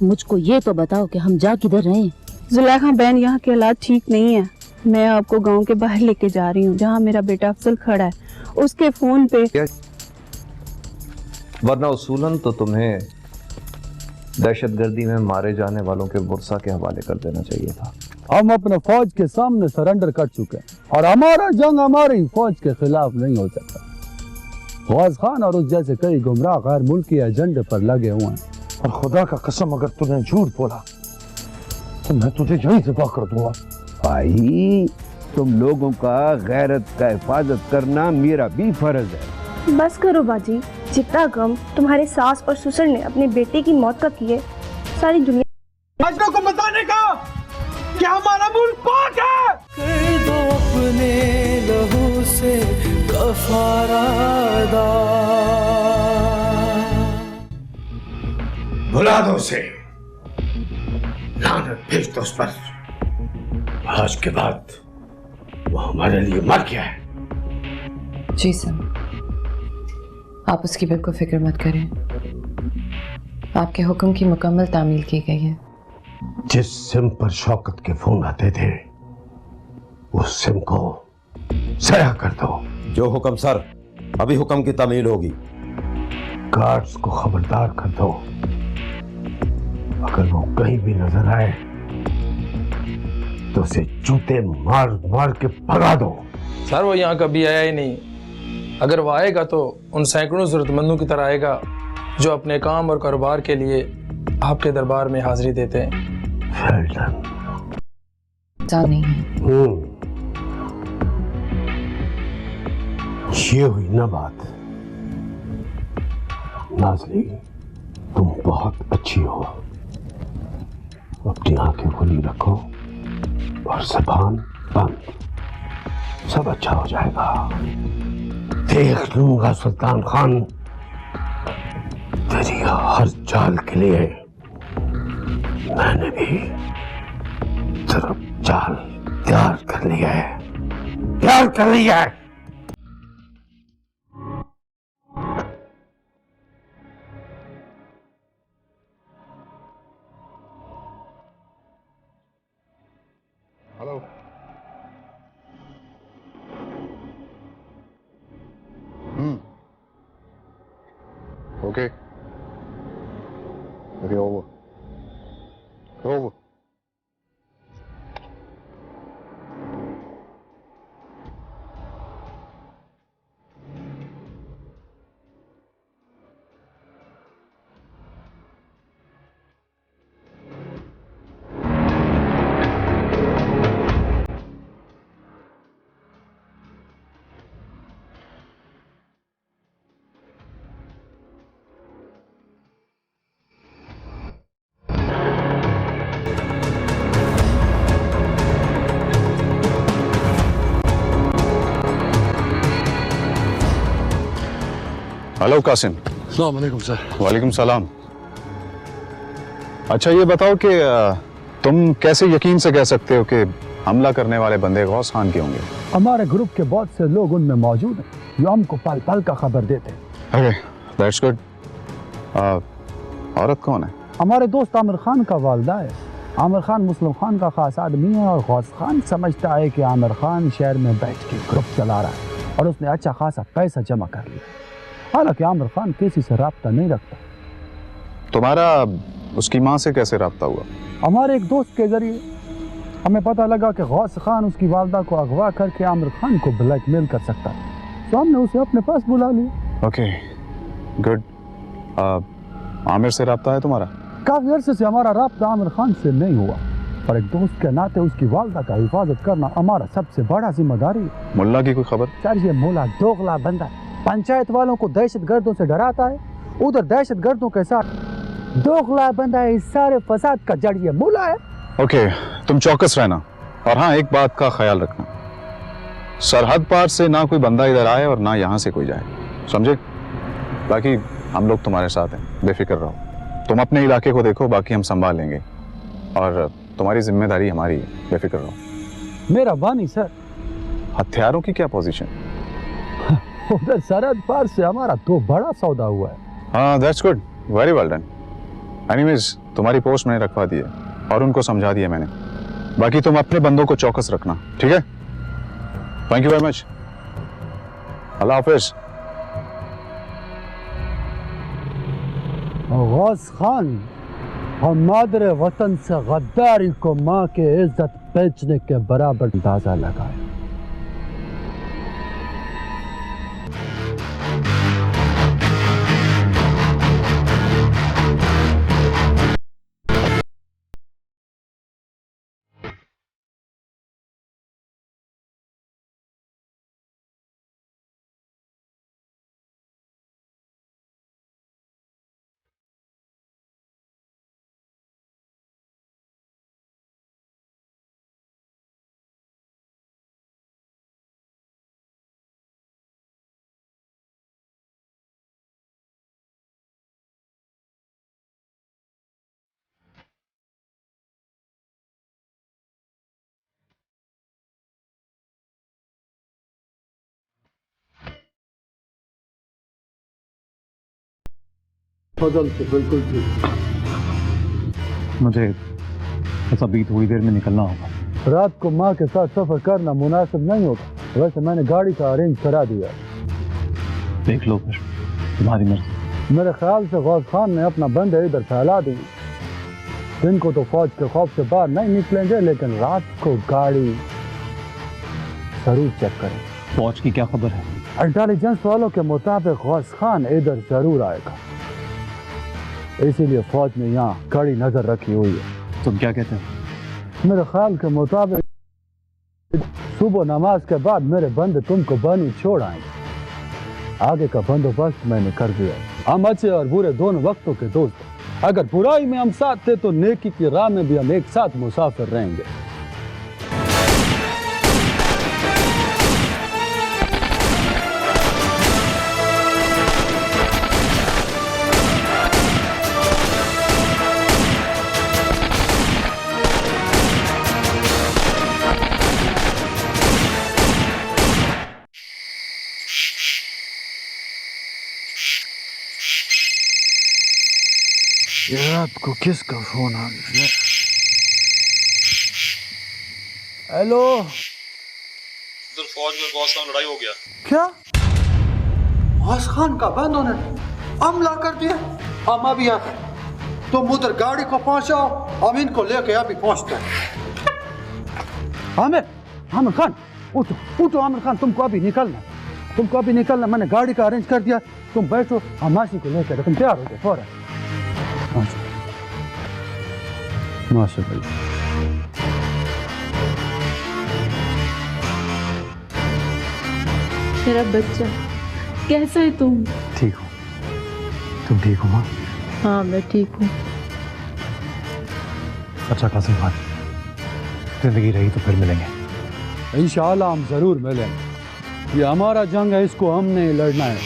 मुझको ये तो बताओ कि हम जा किधर रहे हैं। जुलेखा बहन, यहाँ के हालात ठीक नहीं है। मैं आपको गांव के बाहर लेके जा रही हूँ, जहाँ मेरा बेटा अफजल खड़ा है। उसके फोन पे वरना उसूलन तो तुम्हें दहशतगर्दी में मारे जाने वालों के बुरसा के हवाले कर देना चाहिए था। हम अपने फौज के सामने सरेंडर कर चुके हैं और हमारा जंग हमारी फौज के खिलाफ नहीं हो सकता। गौस खान और उस जैसे कई गुमराह गैर मुल्की एजेंडे पर लगे हुए हैं। और खुदा का कसम, अगर तूने झूठ बोला तो मैं तुझे यहीं ज़िबा कर दूंगा। भाई, तुम लोगों का गैरत का हिफाजत करना मेरा भी फर्ज है। बस करो बाजी, जितना गम तुम्हारे सास और ससुर ने अपने बेटे की मौत का किए, सारी दुनिया को बताने का कि हमारा मुल्क पाक है। कर दो अपने लहू से कफारा अदा। भुला दो उसे, लानत भेज दो उस पर। आज के बाद वो हमारे लिए मर गया है। जी सर, आप उसकी बिल्कुल फिक्र मत करें। आपके हुक्म की मुकम्मल तामील की गई है। जिस सिम पर शौकत के फोन आते थे उस सिम को ज़ाया कर दो। जो हुक्म सर, अभी हुक्म की तामील होगी। गार्ड्स को खबरदार कर दो, अगर वो कहीं भी नजर आए तो उसे जूते मार मार के भगा दो। सर वो यहाँ कभी आया ही नहीं। अगर वो आएगा तो उन सैकड़ों जरूरतमंदों की तरह आएगा जो अपने काम और कारोबार के लिए आपके दरबार में हाजिरी देते हैं। नहीं है। ये हुई ना बात। नाज़ली, तुम बहुत अच्छी हो। अपनी आंखें खुली रखो और ज़बान बंद। सब अच्छा हो जाएगा। देख लूंगा सुल्तान खान, तेरी हर चाल के लिए मैंने भी तेरा चाल तैयार कर लिया है, तैयार कर लिया है। Hello, okay. Okay, over. Over. Hello Kasim. अस्सलाम वालेकुम सर। वालेकुम सलाम। अच्छा ये बताओ कि तुम कैसे यकीन से कह सकते हो कि हमला करने वाले बंदे गौस खान के होंगे? हमारे ग्रुप के बहुत से लोग उनमें मौजूद हैं जो हमको पल पल का खबर देते हैं। Okay, that's good. औरत कौन है? हमारे दोस्त आमिर खान का वालदा है। आमिर खान मुस्लिम खान का खास आदमी है और गौस खान समझता है कि आमिर खान शहर में बैठ के ग्रुप चला रहा है और उसने अच्छा खासा पैसा जमा कर लिया। हालांकि आमिर खान किसी से राब्ता नहीं रखता। तुम्हारा उसकी माँ से कैसे राब्ता हुआ? हमारे एक दोस्त के जरिए हमें पता लगा कि गौस खान उसकी वालदा को अगवा करके आमिर खान को ब्लैकमेल कर सकता है, तो हमने उसे अपने पास बुला लिया। Okay, good. आमिर से राब्ता है तुम्हारा? काफी अरसे से हमारा राब्ता आमिर खान से नहीं हुआ, पर एक दोस्त के नाते उसकी वालदा का हिफाजत करना हमारा सबसे बड़ा जिम्मेदारी है। मुल्ला की कोई खबर? सर, ये मुल्ला दोगला बंदा है। पंचायत वालों को दहशतगर्दों से डराता है, उधर दहशतगर्दों के साथ दोगला बंदा है। इस सारे फसाद का जड़ ये मुल्ला है। ओके, तुम चौकस रहना और हाँ, एक बात का ख्याल रखना, सरहद पार से ना कोई बंदा इधर आए और ना यहाँ से कोई जाए, समझे? बाकी हम लोग तुम्हारे साथ हैं, बेफिक्र रहो। तुम अपने इलाके को देखो, बाकी हम संभाल लेंगे और तुम्हारी जिम्मेदारी हमारी है, बेफिक्र रहो। मेरा बानी सर। हथियारों की क्या पोजीशन? उधर सरहद पार से हमारा तो बड़ा सौदा हुआ है। हाँ, that's good, very well done. Anyways तुम्हारी पोस्ट मैंने रखवा दी है और उनको समझा दिया मैंने। बाकी तुम अपने बंदों को चौकस रखना, ठीक है? Thank you very much. अल्लाह हाफिज। गौस खान, हम मादरे वतन से गद्दारी को माँ के इज्जत बेचने के बराबर अंदाजा लगाए। फजल तो बिल्कुल ठीक। मुझे बस अभी थोड़ी देर में निकलना होगा। रात को माँ के साथ सफर करना मुनासिब नहीं होगा। वैसे मैंने गाड़ी का अरेंज करा दिया। देख लो फिर, तुम्हारी मर्जी। मेरे ख्याल से गौस खान ने अपना बंदे इधर फैला दी। दिन को तो फौज के खौफ से बाहर नहीं निकलेंगे, लेकिन रात को गाड़ी जरूर चेक करें। फौज की क्या खबर है? इंटेलिजेंस वालों के मुताबिक गौस खान इधर जरूर आएगा, इसीलिए फौज ने यहाँ कड़ी नजर रखी हुई है। तुम क्या कहते हो? मेरे ख्याल के मुताबिक सुबह नमाज के बाद मेरे बंदे तुमको बनी छोड़ आएंगे। आगे का बंदोबस्त मैंने कर दिया। हम अच्छे और बुरे दोनों वक्तों के दोस्त। अगर बुराई में हम साथ थे तो नेकी की राह में भी हम एक साथ मुसाफिर रहेंगे। रात को किसका फोन आ गया? हेलो, फौज में गौस खान लड़ाई हो गया। क्या? गौस खान का बंदों ने हमला कर दिया? हम अभी आ, तुम उधर गाड़ी को पहुंचाओ, हम इनको लेके अभी पहुंचते हैं। आमिर खान, उठो उठो। आमिर खान, तुमको अभी निकलना। मैंने गाड़ी का अरेंज कर दिया। तुम बैठो, हम मासी को लेकर तुम तैयार हो जाओ फौरन। माशाअल्लाह। मेरा बच्चा, कैसा है तुम? ठीक हो? तुम ठीक हो माँ? हाँ, मैं ठीक हूँ। अच्छा कासिम खान, जिंदगी रही तो फिर मिलेंगे इंशाअल्लाह। हम जरूर मिलेंगे। ये हमारा जंग है, इसको हमने लड़ना है।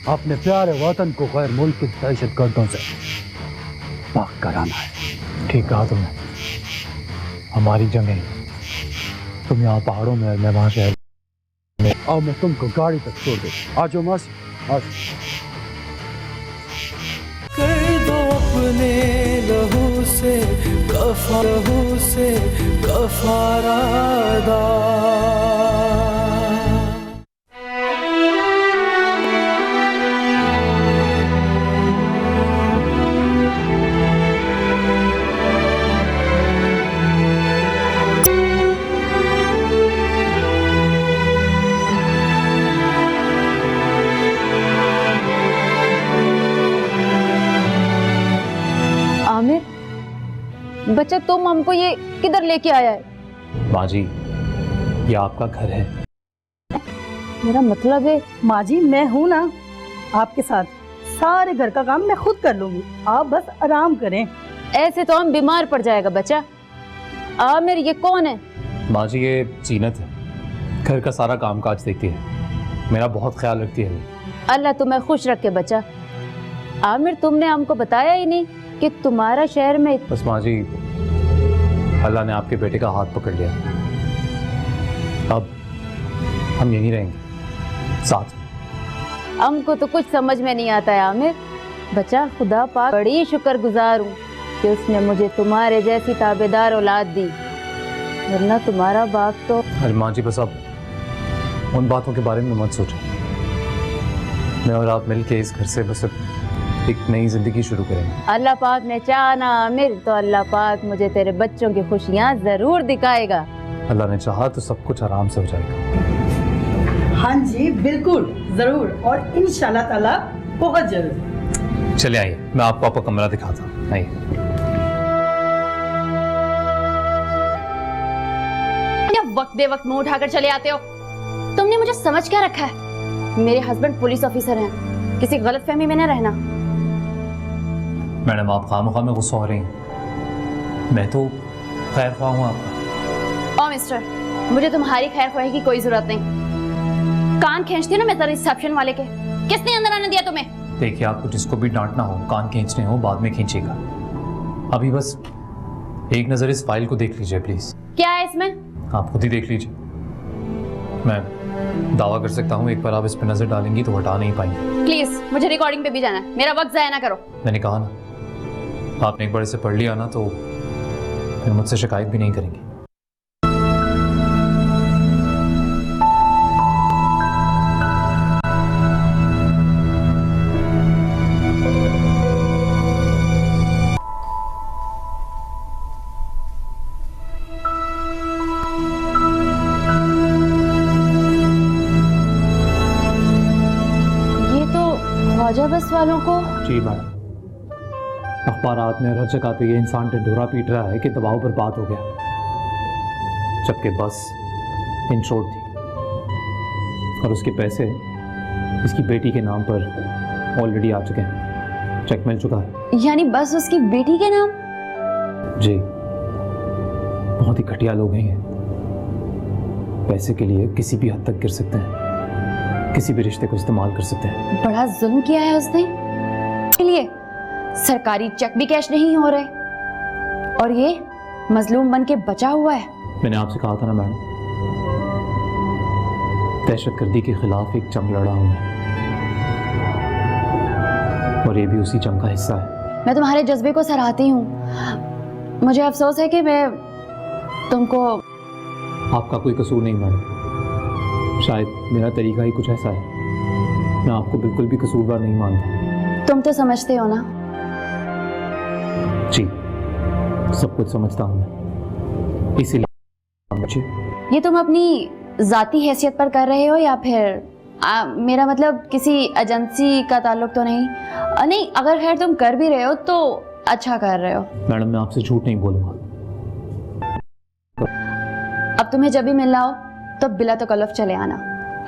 अपने प्यारे वतन को गैर मुल्की दहशतगर्दों से पाक कराना है। ठीक कहा तुमने, हमारी जंग है। तुम यहाँ पहाड़ों में, मैं वहाँ शहर में। आओ, मैं तुमको गाड़ी तक छोड़ दूँ। आ जाओ मासी, आ जाओ। कर दो अपने लहू से कफारा अदा। बच्चा, तुम हमको ये किधर लेके आया है? माँ जी, ये आपका घर है। मेरा मतलब है माँ जी, मैं हूँ ना आपके साथ। सारे घर का काम मैं खुद कर लूंगी, आप बस आराम करें। ऐसे तो हम बीमार पड़ जाएगा बच्चा। आमिर, ये कौन है? माँ जी, ये जीनत है, घर का सारा काम काज देखती है, मेरा बहुत ख्याल रखती है। अल्लाह तुम्हें खुश रखे बच्चा। आमिर, तुमने हमको बताया ही नहीं कि तुम्हारा शहर में। बस माँ जी, अल्लाह ने आपके बेटे का हाथ पकड़ लिया। अब हम यहीं रहेंगे साथ। हमको तो कुछ समझ में नहीं आता है आमिर। बच्चा, खुदा पाक बड़ी शुक्रगुजार हूँ कि उसने मुझे तुम्हारे जैसी ताबेदार औलाद दी, वरना तुम्हारा बाप तो। अरे माँ जी, बस अब उन बातों के बारे में मत सोचो। मैं और आप मिलके इस घर से बस एक नई जिंदगी शुरू करेंगे। अल्लाह पाक ने चाहा ना आमिर, तो अल्लाह पाक मुझे तेरे बच्चों की खुशियाँ जरूर दिखाएगा। अल्लाह ने चाहा तो सब कुछ आराम से हो जाएगा। हाँ जी बिल्कुल, जरूर, और इंशाल्लाह ताला बहुत जरूर। चले आइए, मैं आपको आपका कमरा दिखाता हूँ। आइए। वक्त बे वक्त मुंह उठाकर चले आते हो। तुमने मुझे समझ क्या रखा है? मेरे हस्बैंड पुलिस ऑफिसर हैं, किसी गलतफहमी में न रहना। मैडम, आप खामखा में गुस्सा हो रही हैं। मैं तो खैर ख्वाह हूँ आपका। ओ मिस्टर, मुझे तुम्हारी खैर ख्वाही की कोई जरूरत नहीं। कान खींचती हो ना मैं रिसेप्शन वाले के। किसने अंदर आने दिया तुम्हें? देखिए, आपको जिसको भी डांटना हो, कान खींचने हो, बाद में खींचिएगा। अभी बस एक नजर इस फाइल को देख लीजिए प्लीज। क्या है इसमें? आप खुद ही देख लीजिए। मैं दावा कर सकता हूँ एक बार आप इस पर नजर डालेंगी तो हटा नहीं पाएंगे। प्लीज, मुझे रिकॉर्डिंग पे भी जाना है, मेरा वक्त जाया ना करो। मैंने कहा ना, आपने एक बार इसे पढ़ लिया ना तो फिर मुझसे शिकायत भी नहीं करेंगी। ख्वाजा बस वालों को? जी मैडम, अखबारात में हर जगह पे ये इंसान ढिंढोरा पीट रहा है कि दबाव पर बात हो गया, जबकि बस इन शॉर्ट थी और उसके पैसे इसकी बेटी के नाम पर ऑलरेडी आ चुके हैं। चेक मिल चुका है। यानी बस उसकी बेटी के नाम? जी, बहुत ही घटिया लोग हैं ये। पैसे के लिए किसी भी हद तक गिर सकते हैं, किसी भी रिश्ते को इस्तेमाल कर सकते हैं। बड़ा जुल्म किया है उसने। के लिए सरकारी चेक भी कैश नहीं हो रहे और ये मजलूम बन के बचा हुआ है। मैंने आपसे कहा था ना मैडम, दहशतगर्दी के खिलाफ एक जंग लड़ा हूं मैं, और ये भी उसी जंग का हिस्सा है। मैं तुम्हारे जज्बे को सराहती हूँ। मुझे अफसोस है कि मैं तुमको। आपका कोई कसूर नहीं मैडम, शायद मेरा तरीका ही कुछ ऐसा है। मैं आपको बिल्कुल भी कसूरवार नहीं मानता। तुम तो समझते हो ना? जी, सब कुछ समझता हूँ मैं, इसीलिए। ये तुम अपनी जाती हैसियत पर कर रहे हो या फिर मेरा मतलब किसी एजेंसी का ताल्लुक तो नहीं? नहीं, अगर खैर तुम कर भी रहे हो तो अच्छा कर रहे हो। मैडम, मैं आपसे झूठ नहीं बोलूँगा। अब तुम्हें जब भी मिलना हो तो बिला तकल्लुफ चले आना,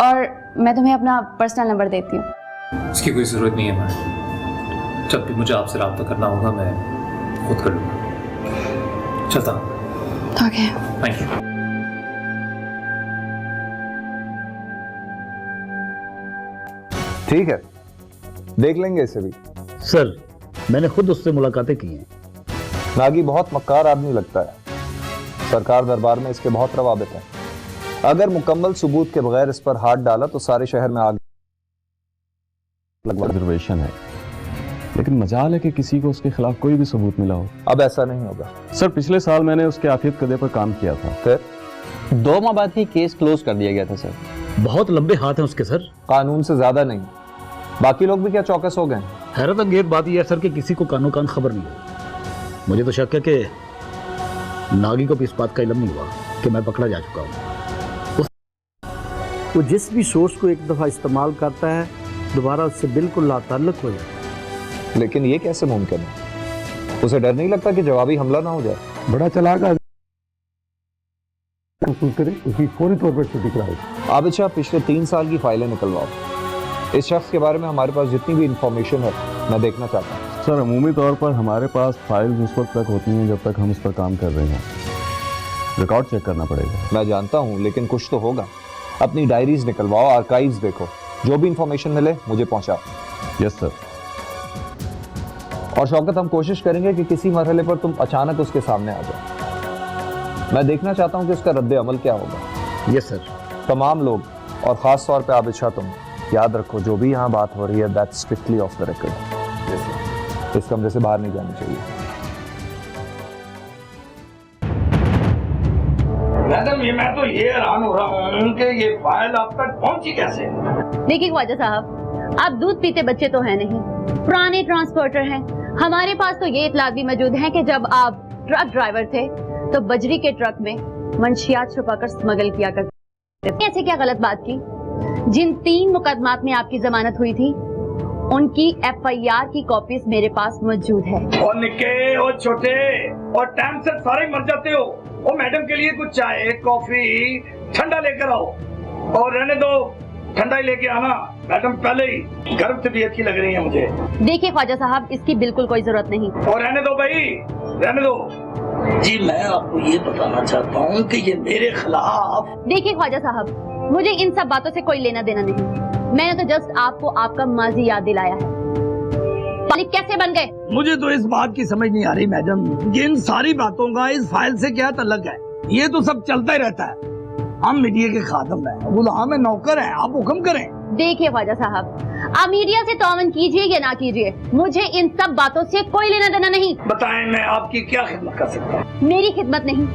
और मैं तुम्हें अपना पर्सनल नंबर देती हूँ। इसकी कोई ज़रूरत नहीं है मैडम, जब भी मुझे आपसे रब्ता करना होगा मैं खुद कर लूँगा। चलता हूँ। Okay, thank you. ठीक है, देख लेंगे इसे भी। सर, मैंने खुद उससे मुलाकातें की हैं। नागी बहुत मक्कार आदमी लगता है। सरकार दरबार में इसके बहुत रवाबित हैं। अगर मुकम्मल सबूत के बगैर इस पर हाथ डाला तो सारे शहर में आग लगवा। रिजर्वेशन है, लेकिन मजाल है कि किसी को उसके खिलाफ कोई भी सबूत मिला हो। अब ऐसा नहीं होगा सर। पिछले साल मैंने उसके आफियत कदे पर काम किया था, फिर 2 माह बाद ही केस क्लोज कर दिया गया था सर। बहुत लंबे हाथ हैं उसके सर। कानून से ज्यादा नहीं। बाकी लोग भी क्या चौकस हो गए? हैरत अंगेज बात यह है सर कि किसी को कानो कान खबर नहीं है। मुझे तो शक है कि नागी को भी इस बात का इल्म नहीं हुआ कि मैं पकड़ा जा चुका हूँ। वो जिस भी सोर्स को एक दफा इस्तेमाल करता है, दोबारा उससे बिल्कुल लाताल्लुक हो जाए। लेकिन ये कैसे मुमकिन है? उसे डर नहीं लगता कि जवाबी हमला ना हो जाए? बड़ा चालाक आदमी करे, उसकी फौरी तौर पर छुट्टी कराए। आबिद शाह, पिछले 3 साल की फाइलें निकलवाओ। इस शख्स के बारे में हमारे पास जितनी भी इंफॉर्मेशन है मैं देखना चाहता हूँ। सर, अमूमी तौर पर हमारे पास फाइल्स उस वक्त तक होती हैं जब तक हम उस पर काम कर रहे हैं। रिकॉर्ड चेक करना पड़ेगा। मैं जानता हूँ, लेकिन कुछ तो होगा। अपनी डायरीज निकलवाओ, आर्काइव्स देखो, जो भी इंफॉर्मेशन मिले मुझे पहुंचाओ। Yes sir. और शौकत, हम कोशिश करेंगे कि किसी मरहले पर तुम अचानक उसके सामने आ जाओ। मैं देखना चाहता हूं कि उसका रद्द अमल क्या होगा। Yes sir. तमाम लोग, और खास तौर पे आबिद शाह, तुम याद रखो जो भी यहाँ बात हो रही है that's strictly of the record. वजह से इस कमरे से बाहर नहीं जानी चाहिए। मैडम ये मैं तो ये हैरान हो रहा हूँ कि ये फाइल आप तक पहुंची कैसे? देखिए ख्वाजा साहब, आप दूध पीते बच्चे तो हैं नहीं, पुराने ट्रांसपोर्टर हैं। हमारे पास तो ये इत्तलात भी मौजूद है कि जब आप ट्रक ड्राइवर थे तो बजरी के ट्रक में मंशियात छुपाकर स्मगल किया करते थे। ऐसे क्या गलत बात की? जिन 3 मुकदमात में आपकी जमानत हुई थी उनकी FIR की कॉपीज मेरे पास मौजूद है। और निक्के और छोटे और टाइम से सारे मर जाते हो। और मैडम के लिए कुछ चाय कॉफी ठंडा लेकर आओ। और रहने दो, ठंडा ही लेके आना। मैडम पहले ही गर्म तबीयत की लग रही है मुझे। देखिए ख्वाजा साहब, इसकी बिल्कुल कोई जरूरत नहीं। और रहने दो भाई, रहने दो। जी मैं आपको ये बताना चाहता हूँ कि ये मेरे खिलाफ। देखिए ख्वाजा साहब, मुझे इन सब बातों से कोई लेना देना नहीं। मैंने तो जस्ट आपको आपका माजी याद दिलाया है। मालिक कैसे बन गए? मुझे तो इस बात की समझ नहीं आ रही मैडम, इन सारी बातों का इस फाइल से क्या ताल्लुक है? ये तो सब चलता ही रहता है। हम मीडिया के खादम हैं, गुलाम है, नौकर हैं, आप हुक्म करें। देखिए ख्वाजा साहब, आप मीडिया से तौवन कीजिए या ना कीजिए, मुझे इन सब बातों से कोई लेना देना नहीं। बताएं मैं आपकी क्या खिदमत कर सकता हूँ? मेरी खिदमत नहीं,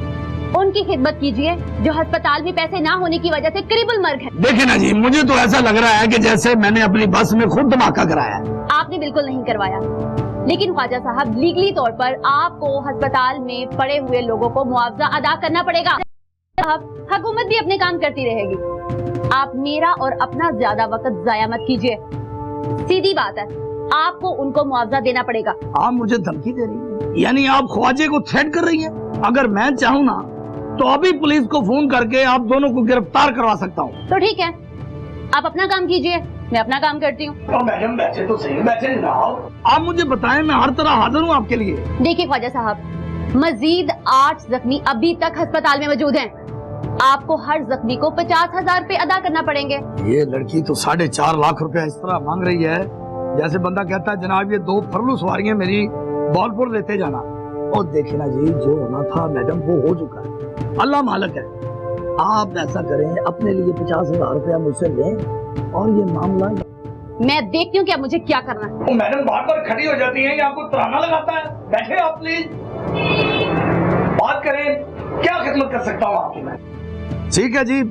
उनकी खिदमत कीजिए जो अस्पताल में पैसे ना होने की वजह से करीबुल मर्ग है। देखिए ना जी, मुझे तो ऐसा लग रहा है कि जैसे मैंने अपनी बस में खुद धमाका कराया। आपने बिल्कुल नहीं करवाया, लेकिन ख्वाजा साहब लीगली तौर पर आपको अस्पताल में पड़े हुए लोगों को मुआवजा अदा करना पड़ेगा। हुकूमत भी अपने काम करती रहेगी। आप मेरा और अपना ज्यादा वक्त जाया मत कीजिए। सीधी बात है, आपको उनको मुआवजा देना पड़ेगा। आप मुझे धमकी दे रही हैं? यानी आप ख्वाजे को थ्रेट कर रही हैं? अगर मैं चाहूँ ना तो अभी पुलिस को फोन करके आप दोनों को गिरफ्तार करवा सकता हूँ। तो ठीक है, आप अपना काम कीजिए, मैं अपना काम करती हूँ। तो मैडम बैठे तो सही, बैठे ना। आप मुझे बताएं, मैं हर तरह हाजिर हूँ आपके लिए। देखिए ख्वाजा साहब, मजीद 8 जख्मी अभी तक अस्पताल में मौजूद हैं। आपको हर जख्मी को 50,000 रुपए अदा करना पड़ेंगे। ये लड़की तो 4.5 लाख रुपया इस तरह मांग रही है जैसे बंदा कहता है जनाब ये 2 फरलू सवारियां मेरी बॉलपुर लेते जाना। और देखे ना जी, जो होना था मैडम वो हो चुका है। अल्लाह मालिक है। आप ऐसा करें, अपने लिए 50,000 रुपया मुझसे लें और ये मामला। मैं देखती हूँ कि अब मुझे क्या करना है। तो मैडम बार बार खड़ी हो जाती है, ये आपको तराना लगाता है। बैठे आप प्लीज, बात करें, क्या खिदमत कर सकता हूँ आपकी मैं? ठीक है जी,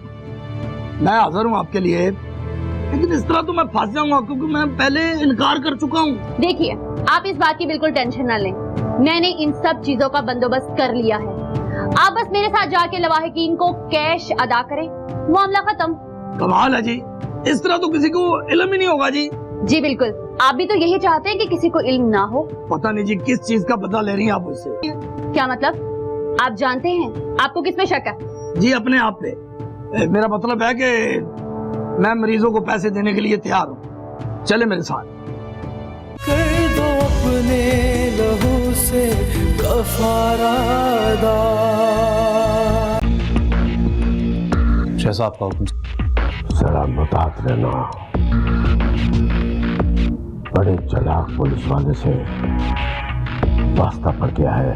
मैं हाजिर हूँ आपके लिए, लेकिन इस तरह तो मैं फंस जाऊंगा क्योंकि मैं पहले इनकार कर चुका हूँ। देखिए, आप इस बात की बिल्कुल टेंशन ना लें, मैंने इन सब चीजों का बंदोबस्त कर लिया है। आप बस मेरे साथ जाके लवाहिकीन को कैश अदा करें, मामला खत्म। कमाल है जी, इस तरह तो किसी को इल्म ही नहीं होगा जी। जी बिल्कुल, आप भी तो यही चाहते हैं कि किसी को इल्म ना हो। पता नहीं जी किस चीज का बदला ले रही हैं आप मुझसे। क्या मतलब? आप जानते हैं आपको किस पे शक है? जी अपने आप पे। मेरा मतलब है कि मैं मरीजों को पैसे देने के लिए तैयार हूँ, चले मेरे साथ। कर दो अपने लहू से कफारा अदा। शाह साहब का हुक्म। सलामत रहना। बड़े चालाक पुलिस वाले से वास्ता पड़ गया है।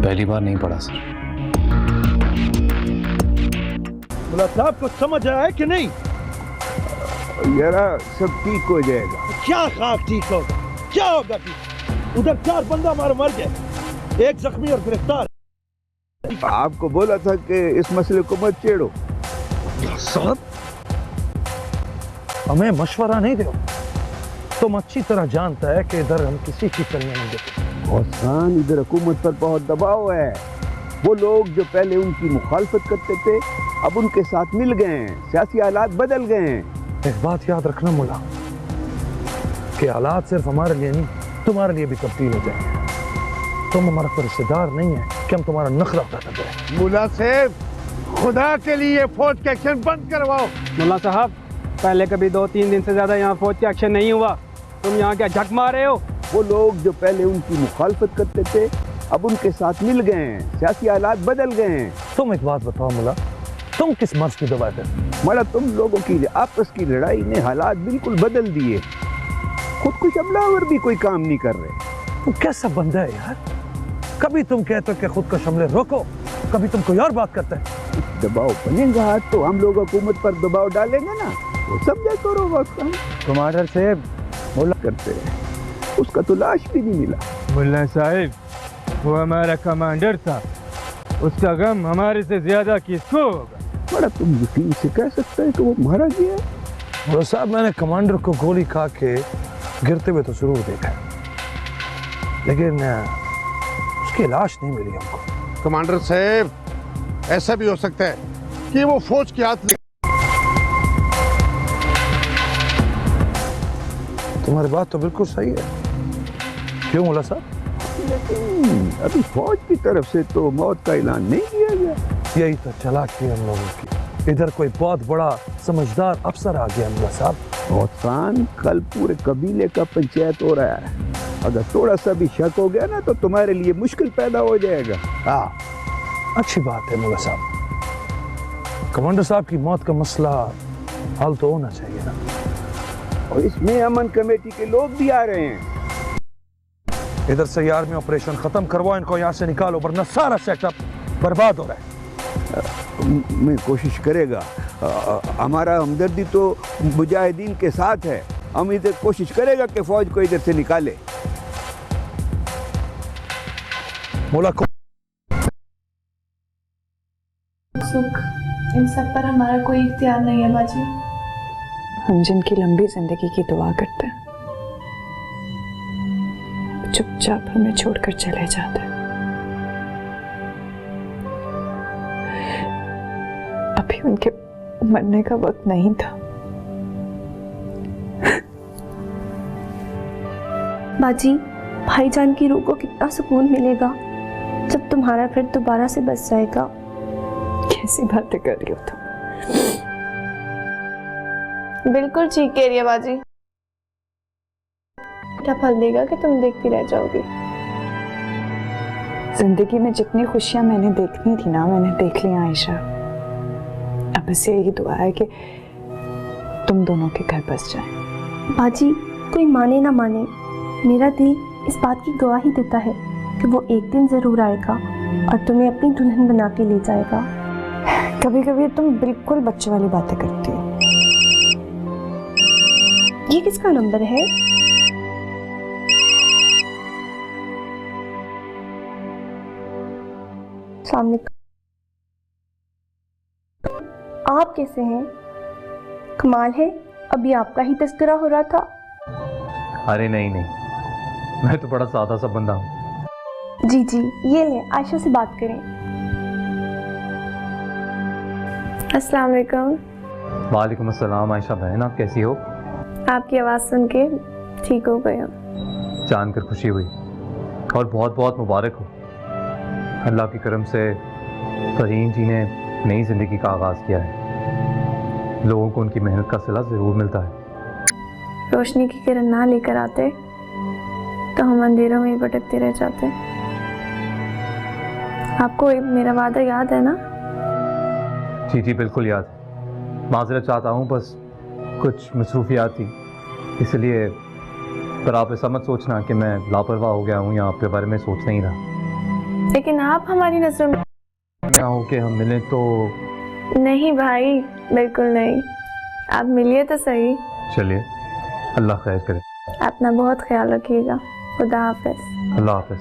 पहली बार नहीं पड़ा सर। मुला साहब को समझ आया है कि नहीं? यारा सब ठीक हो जाएगा। क्या खाक ठीक होगा? क्या होगा ठीक? उधर 4 बंदा मर गए, 1 जख्मी और गिरफ्तार। आपको बोला था कि इस मसले को मत छेड़ो। साहब हमें मशवरा नहीं दो, तुम अच्छी तरह जानता है कि इधर हम किसी की चलने नहीं देते। और खान इधर हुकूमत पर बहुत दबाव है। वो लोग जो पहले उनकी मुखालफत करते थे अब उनके साथ मिल गए हैं, सियासी हालात बदल गए हैं। एक बात याद रखना मुला, कि हालात सिर्फ हमारे लिए नहीं तुम्हारे लिए भी तब्दील हो जाएंगे। तुम हमारा कोई रिश्तेदार नहीं है कि हम तुम्हारा नखरा पैदा करें। मुला साहब खुदा के लिए फौज के एक्शन बंद करवाओ। मुला साहब पहले कभी 2-3 दिन से ज्यादा यहाँ फौज के एक्शन नहीं हुआ, तुम यहाँ क्या झक मारे हो? वो लोग जो पहले उनकी मुखालफत करते थे अब उनके साथ मिल गए हैं, सियासी हालात बदल गए हैं। तुम एक बात बताओ मुला, तुम किस मर्ज की दवा थे? मतलब तुम लोगों की आपस की लड़ाई ने हालात बिल्कुल बदल दिए। खुदकुश हमलावर भी कोई काम नहीं कर रहे। तुम कैसा बंदा है यार? कभी तुम कहते हो कि खुदकुश हमले रोको, कभी तुम कोई और बात करते हैं। दबाव बनेगा तो हम लोग हुकूमत पर दबाव डालेंगे ना, वो समझा करो वक्त। कमांडर साहब मौला करते हैं, उसका तो लाश भी नहीं मिला। मुल्ला साहिब वो हमारा कमांडर था, उसका गम हमारे से ज्यादा किसको होगा? बड़ा तुम यकीन से कह सकते हैं कि वो मारा गया? वो साहब मैंने कमांडर को गोली खा के गिरते हुए तो जरूर देखा है, लेकिन उसकी लाश नहीं मिली हमको। कमांडर साहब, ऐसा भी हो सकता है कि वो फौज के हाथ में। तुम्हारी बात तो बिल्कुल सही है। क्यों मुल्ला साहब? लेकिन अभी फौज की तरफ से तो मौत का ऐलान नहीं किया गया। यही तो चालाकी हम लोगों की। इधर कोई बहुत बड़ा समझदार अफसर आ गया मुल्ला साहब। बहुत खान, कल पूरे कबीले का पंचायत हो रहा है, अगर थोड़ा सा भी शक हो गया ना तो तुम्हारे लिए मुश्किल पैदा हो जाएगा। हाँ, अच्छी बात है मुल्ला साहब। कमांडर साहब की मौत का मसला हल तो होना चाहिए ना। और इसमें अमन कमेटी के लोग भी आ रहे हैं। इधर से आर्मी ऑपरेशन खत्म करवाओ, इनको यहाँ से निकालो, वरना सारा सेटअप बर्बाद हो रहा है। मैं कोशिश करेगा, हमारा हमदर्दी तो मुजाहिदीन के साथ है, हम इधर कोशिश करेगा कि फौज को इधर से निकाले। मौला को सुख, इन सब पर हमारा कोई इख्तियार नहीं है बाजी। हम जिनकी लंबी जिंदगी की दुआ करते हैं, चुपचाप हमें छोड़कर चले जाते हैं। अभी उनके मरने का वक्त नहीं था। बाजी, भाईजान की रूह को कितना सुकून मिलेगा जब तुम्हारा फिर दोबारा से बस जाएगा। कैसी बातें कर रही हो तुम? बिल्कुल ठीक कह रही है बाजी। क्या फल देगा कि तुम देखती रह जाओगी। जिंदगी में जितनी खुशियां मैंने देखनी थी ना, मैंने देख ली आयशा। अब बस यही दुआ है कि तुम दोनों के घर बस जाए। बाजी, कोई माने ना माने, मेरा दिल इस बात की गवाही देता है कि वो एक दिन जरूर आएगा और तुम्हें अपनी दुल्हन बना के ले जाएगा। कभी कभी तुम बिल्कुल बच्चे वाली बातें करती हो। ये किसका नंबर है? सामने। आप कैसे हैं? कमाल है, अभी आपका ही तस्करा हो रहा था। अरे नहीं नहीं, मैं तो बड़ा सादा सा बंदा हूँ। जी जी, ये ले, आयशा से बात करें। अस्सलाम वालेकुम। वालेकुम अस्सलाम। आयशा बहन, आप कैसी हो? आपकी आवाज़ सुन के ठीक हो गए हम। जानकर खुशी हुई और बहुत बहुत मुबारक हो। अल्लाह की करम से फरीन जी ने नई ज़िंदगी का आगाज़ किया है। लोगों को उनकी मेहनत का सिला ज़रूर मिलता है। रोशनी की किरण ना लेकर आते तो हम अंधेरों में ही भटकते रह जाते। आपको मेरा वादा याद है ना? जी जी बिल्कुल याद है। माजरत चाहता हूँ, बस कुछ मसरूफियात थी इसलिए। पर आप ऐसा मत सोचना कि मैं लापरवाह हो गया हूँ या आपके बारे में सोच नहीं रहा। लेकिन आप हमारी नजरों में क्या हो कि हम मिले तो? नहीं भाई, बिल्कुल नहीं। आप मिलिए तो सही। चलिए, अल्लाह खैर करे। अपना बहुत ख्याल रखिएगा। खुदा हाफिज। अल्लाह हाफिज।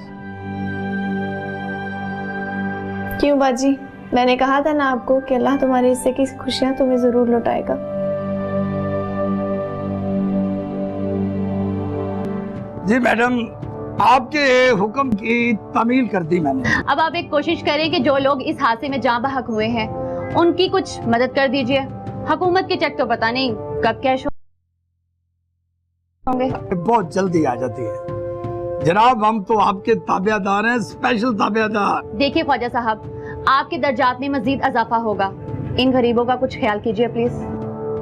क्यों बाजी, मैंने कहा था ना आपको कि अल्लाह तुम्हारे हिस्से की खुशियां तुम्हें जरूर लौटाएगा। जी मैडम, आपके हुक्म की तामील कर दी मैंने। अब आप एक कोशिश करें कि जो लोग इस हादसे में जान बहक हुए हैं उनकी कुछ मदद कर दीजिए। हुकूमत के चेक तो पता नहीं कब कैश होंगे। बहुत जल्दी आ जाती है जनाब, हम तो आपके ताबेदार हैं, स्पेशल ताबेदार। देखिए ख्वाजा साहब, आपके दर्जात में मजीद इजाफा होगा। इन गरीबों का कुछ ख्याल कीजिए प्लीज।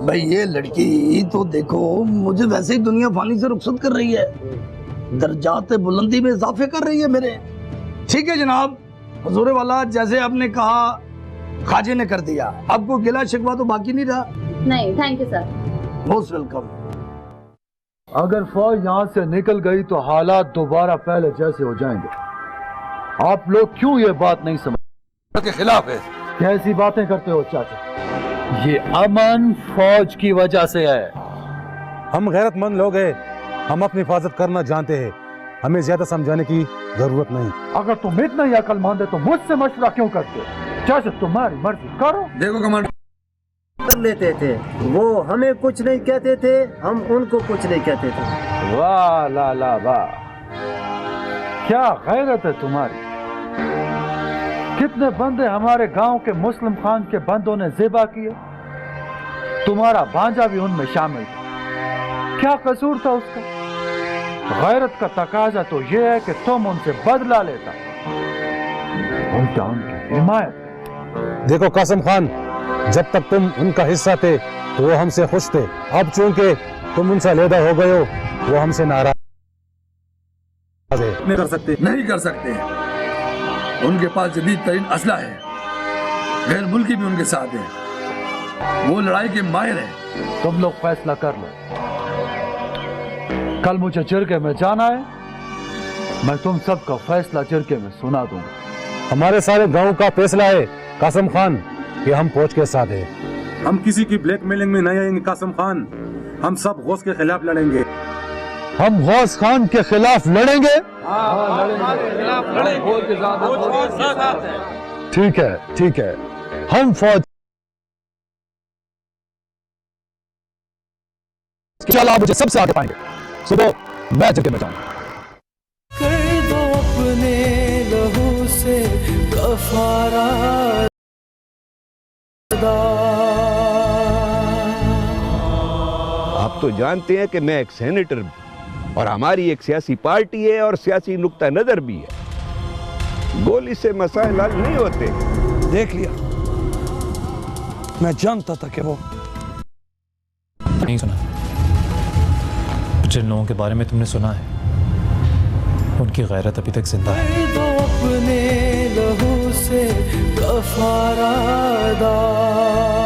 भाई ये लड़की तो देखो, मुझे वैसे ही दुनिया फानी से रुखसत कर रही है, दर्जात बुलंदी में इजाफे कर रही है मेरे। ठीक है जनाब, हुजूर वाला जैसे आपने कहा खाजे ने कर दिया। आपको गिला शिकवा तो बाकी नहीं रहा। नहीं, thank you sir. Most welcome. अगर फौज यहाँ से निकल गई तो हालात दोबारा पहले जैसे हो जाएंगे। आप लोग क्यों ये बात नहीं समझ के खिलाफ है? कैसी बातें करते हो चाचा? ये अमन फौज की वजह से है। हम गैरतमंद लोग हैं, हम अपनी हिफाजत करना जानते हैं, हमें ज्यादा समझाने की जरूरत नहीं। अगर तुम इतना ही अक्लमंद है तो मुझसे मशवरा क्यों करते? जैसे तुम्हारी मर्जी करो। देखो कमांडर, कर लेते थे, वो हमें कुछ नहीं कहते थे, हम उनको कुछ नहीं कहते थे। वाह लाला वाह, क्या गैरत है तुम्हारी। कितने बंदे हमारे गांव के मुस्लिम खान के बंदों ने ज़िबा किए, तुम्हारा भांजा भी उनमें शामिल था। क्या कसूर था उसका? गैरत का तकाजा तो ये है कि तुम उनसे बदला लेता, उल्टा उनकी हिमायत। देखो कासिम खान, जब तक तुम उनका हिस्सा थे तो वो हमसे खुश थे, अब चूंकि तुम उनसे अलहदा हो गए हो वो हमसे नाराज है। नहीं कर सकते। उनके पास जदीद तरीन असला है, गैर मुल्की भी उनके साथ है, वो लड़ाई के माहिर है। तुम लोग फैसला कर लो। कल मुझे जिरगे में जाना है, मैं तुम सबका फैसला जिरगे में सुना दूंगा। हमारे सारे गांव का फैसला है कासिम खान कि हम फौज के साथ हैं। हम किसी की ब्लैकमेलिंग में नहीं आएंगे कासिम खान, हम सब गौस के खिलाफ लड़ेंगे। हम गौस खान के खिलाफ लड़ेंगे? ठीक है ठीक है, हम फौज। चलो आप मुझे सबसे आगे पाएंगे, सुबह मैं जगह में जाऊंगा। कर दो अपने लहू से कफारा, आप तो जानते हैं कि मैं एक सेनेटर भी, और हमारी एक सियासी पार्टी है और सियासी नुक्ता नजर भी है। गोली से मसाइल हल नहीं होते। देख लिया, मैं जानता था कि वो नहीं सुना। जिन लोगों के बारे में तुमने सुना है उनकी गैरत अभी तक जिंदा है। कर दो अपने लहू से कफारा।